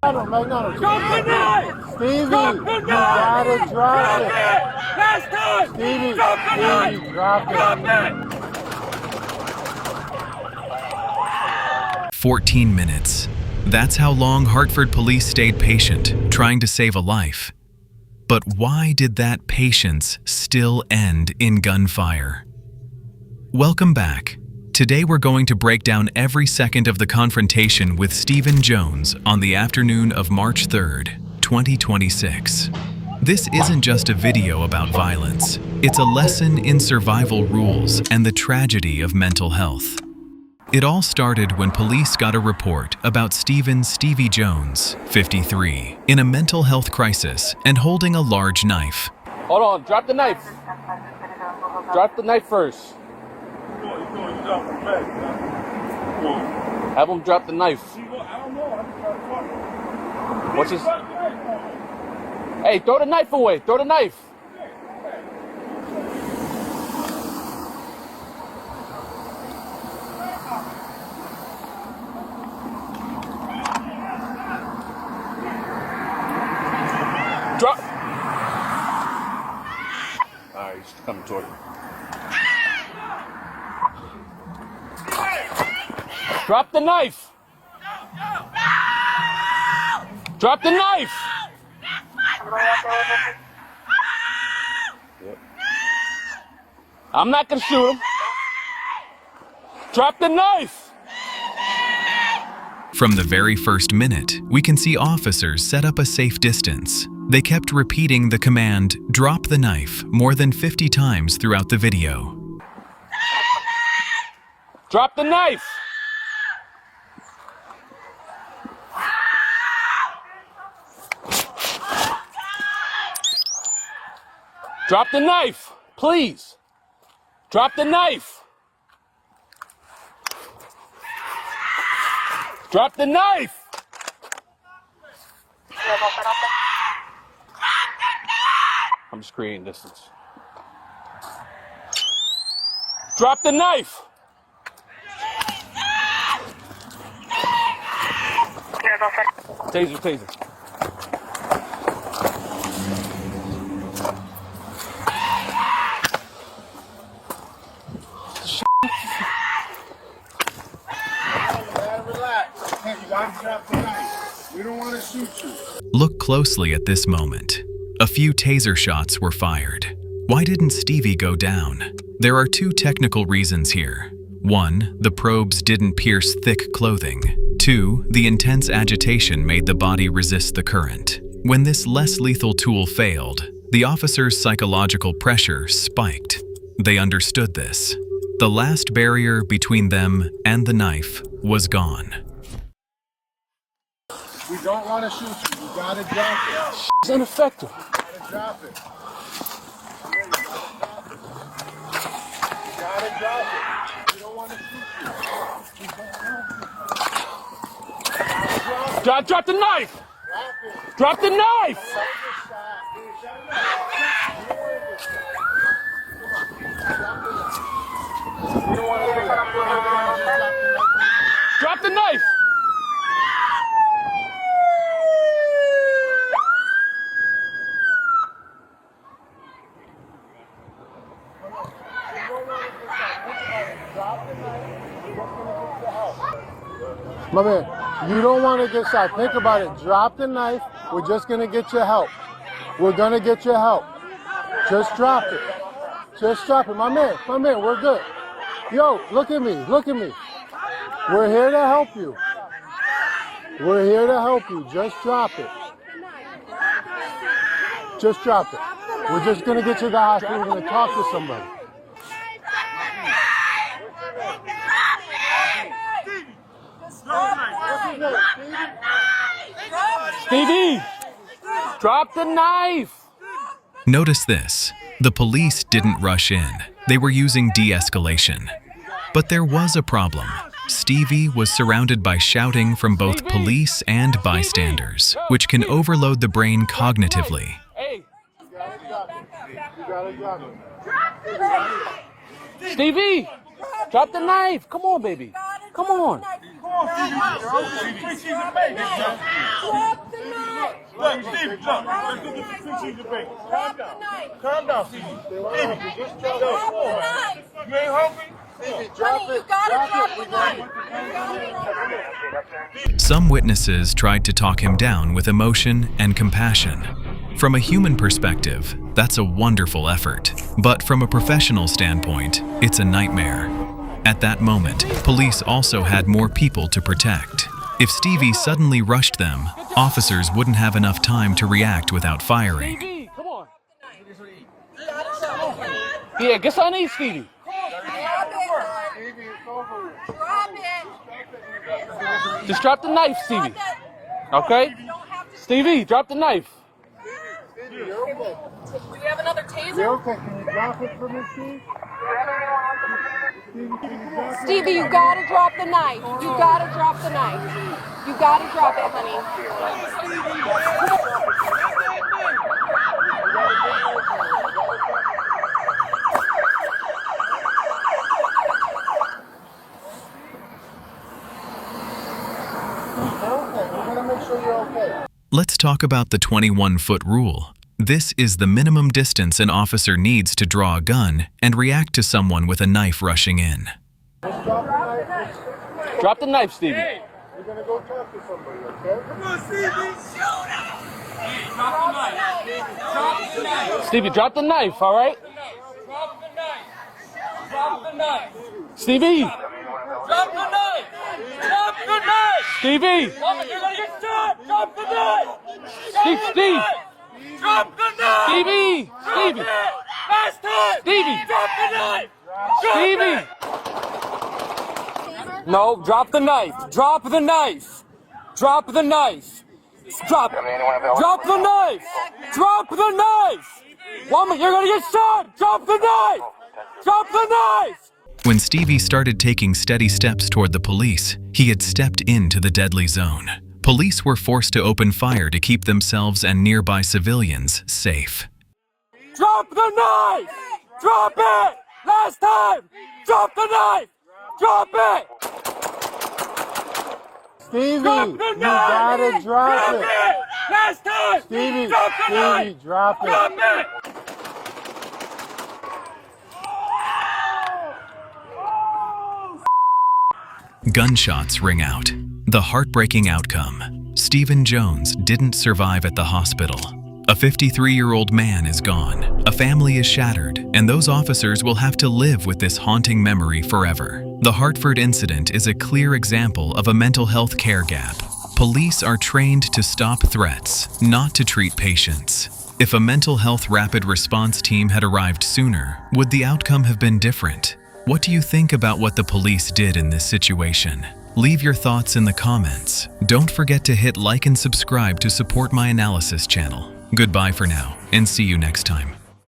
Drop the knife! Stevie, you gotta drop it. Last time! Stevie, Drop the knife! Stevie, drop it. 14 minutes. That's how long Hartford police stayed patient, trying to save a life. But why did that patience still end in gunfire? Welcome back. Today we're going to break down every second of the confrontation with Stephen Jones on the afternoon of March 3rd, 2026. This isn't just a video about violence. It's a lesson in survival rules and the tragedy of mental health. It all started when police got a report about Stevie Jones, 53, in a mental health crisis and holding a large knife. Hold on, drop the knife. Drop the knife first. Have him drop the knife. What's his? Hey, throw the knife away. Throw the knife. Drop. Alright, he's coming toward you. Drop the knife! Drop the knife! Yep. I'm not gonna shoot him. Drop the knife! From the very first minute, we can see officers set up a safe distance. They kept repeating the command, "Drop the knife," more than 50 times throughout the video. Drop the knife! Drop the knife, please. Drop the knife. Drop the knife. I'm just creating distance. Drop the knife. Taser, taser. We don't want to shoot you. Look closely at this moment. A few taser shots were fired. Why didn't Stevie go down? There are two technical reasons here. 1, the probes didn't pierce thick clothing. 2, the intense agitation made the body resist the current. When this less lethal tool failed, the officer's psychological pressure spiked. They understood this. The last barrier between them and the knife was gone. We don't want to shoot you. You gotta drop it. It's ineffective. You gotta drop it. You gotta drop it. We don't want to shoot you. Drop the knife. Drop the knife. Drop the knife. My man, you don't want to get shot. Think about it. Drop the knife. We're just going to get you help. We're going to get you help. Just drop it. Just drop it. My man, we're good. Yo, look at me. Look at me. We're here to help you. We're here to help you. Just drop it. Just drop it. We're just going to get you to the hospital. We're going to talk to somebody. Stevie, drop the knife. Notice this. The police didn't rush in. They were using de-escalation. But there was a problem. Stevie was surrounded by shouting from both police and bystanders, which can overload the brain cognitively. Hey, You gotta drop it. Stevie, drop the knife. Come on, baby. Come on. Drop the knife. Look, Stevie, look. Let's do this 3 sheets of bacon. Drop the knife. Calm down, Stevie. Stevie, just Drop the knife. You ain't hungry? Honey, you gotta drop the knife. You gotta drop the knife. Some witnesses tried to talk him down with emotion and compassion. From a human perspective, that's a wonderful effort. But from a professional standpoint, it's a nightmare. At that moment, police also had more people to protect. If Stevie suddenly rushed them, officers wouldn't have enough time to react without firing. Stevie, come on. Yeah, get something to eat, Stevie. Drop it. Just drop the knife, Stevie. Okay? Stevie, drop the knife. Do we have another taser? You okay? Can you drop it for me, Steve? Stevie, you gotta drop the knife. You gotta drop the knife. You gotta drop it, honey. Okay, we're gonna make sure you're okay. Let's talk about the 21-foot rule. This is the minimum distance an officer needs to draw a gun and react to someone with a knife rushing in. Just drop the knife. Drop the knife, Stevie. We're gonna go talk to somebody, okay? Come on, Stevie. Stevie, drop the knife, all right? Drop the knife. Drop the knife. Stevie. Drop the knife. Drop the knife. Stevie. Mama, you're gonna get shot. Drop the knife. Steve. Drop the knife. Stevie. Stevie. Last time. Stevie. Drop the knife. Stevie. No, drop the knife. Drop the knife. Drop the knife. Drop. Drop the knife. Drop the knife. Woman, you're gonna get shot. Drop the knife. Drop the knife. When Stevie started taking steady steps toward the police, he had stepped into the deadly zone. Police were forced to open fire to keep themselves and nearby civilians safe. Drop the knife. Drop it. Last time. Drop the knife. Drop it. Stevie, Drop you the knife. gotta drop it. Last time. Stevie, Drop the knife. Stevie, drop it. Drop it. Gunshots ring out. The heartbreaking outcome. Stephen Jones didn't survive at the hospital. A 53-year-old man is gone. A family is shattered, and those officers will have to live with this haunting memory forever. The Hartford incident is a clear example of a mental health care gap. Police are trained to stop threats, not to treat patients. If a mental health rapid response team had arrived sooner, would the outcome have been different? What do you think about what the police did in this situation? Leave your thoughts in the comments. Don't forget to hit like and subscribe to support my analysis channel. Goodbye for now, and see you next time.